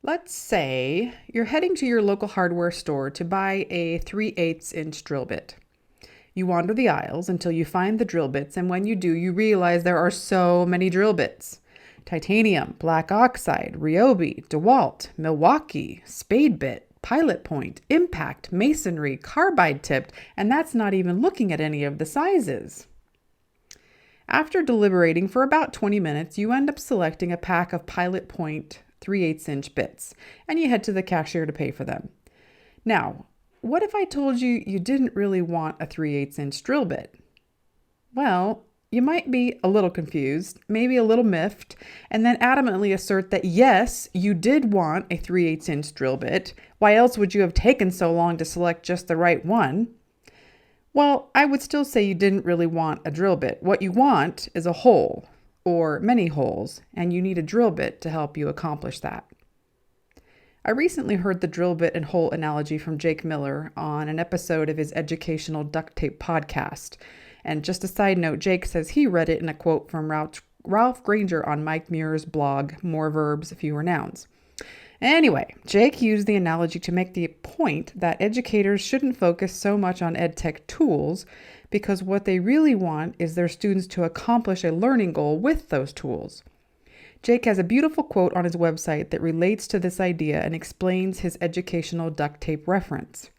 Let's say you're heading to your local hardware store to buy a 3/8" drill bit. You wander the aisles until you find the drill bits, and when you do, you realize there are so many drill bits. Titanium, black oxide, Ryobi, DeWalt, Milwaukee, spade bit, pilot point, impact, masonry, carbide tipped, and that's not even looking at any of the sizes. After deliberating for about 20 minutes, you end up selecting a pack of pilot point 3/8" bits, and you head to the cashier to pay for them. Now, what if I told you you didn't really want a 3/8" drill bit? Well, you might be a little confused, maybe a little miffed, and then adamantly assert that yes, you did want a 3/8" drill bit. Why else would you have taken so long to select just the right one? Well, I would still say you didn't really want a drill bit. What you want is a hole, or many holes, and you need a drill bit to help you accomplish that. I recently heard the drill bit and hole analogy from Jake Miller on an episode of his educational duct tape podcast. And just a side note, Jake says he read it in a quote from Ralph Granger on Mike Muir's blog, More Verbs, Fewer Nouns. Anyway, Jake used the analogy to make the point that educators shouldn't focus so much on EdTech tools because what they really want is their students to accomplish a learning goal with those tools. Jake has a beautiful quote on his website that relates to this idea and explains his educational duct tape reference.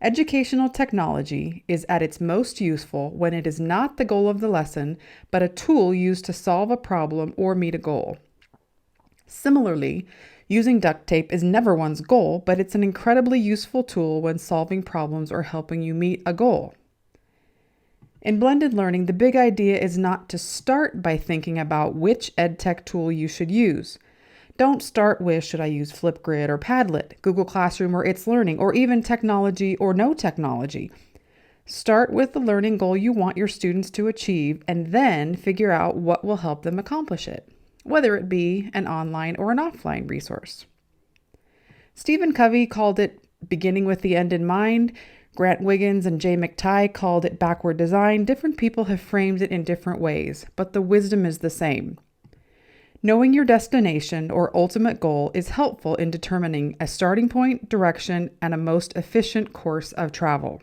Educational technology is at its most useful when it is not the goal of the lesson, but a tool used to solve a problem or meet a goal. Similarly, using duct tape is never one's goal, but it's an incredibly useful tool when solving problems or helping you meet a goal. In blended learning, the big idea is not to start by thinking about which EdTech tool you should use. Don't start with, should I use Flipgrid or Padlet, Google Classroom or It's Learning, or even technology or no technology. Start with the learning goal you want your students to achieve and then figure out what will help them accomplish it, whether it be an online or an offline resource. Stephen Covey called it beginning with the end in mind. Grant Wiggins and Jay McTighe called it backward design. Different people have framed it in different ways, but the wisdom is the same. Knowing your destination or ultimate goal is helpful in determining a starting point, direction, and a most efficient course of travel.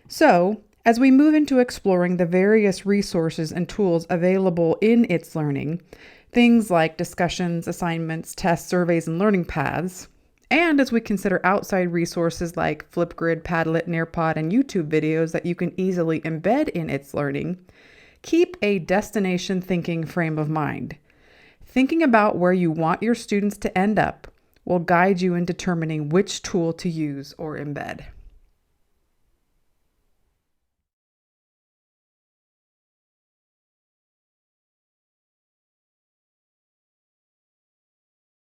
So, as we move into exploring the various resources and tools available in It's Learning, things like discussions, assignments, tests, surveys, and learning paths, and as we consider outside resources like Flipgrid, Padlet, Nearpod, and YouTube videos that you can easily embed in It's Learning, keep a destination thinking frame of mind. Thinking about where you want your students to end up will guide you in determining which tool to use or embed.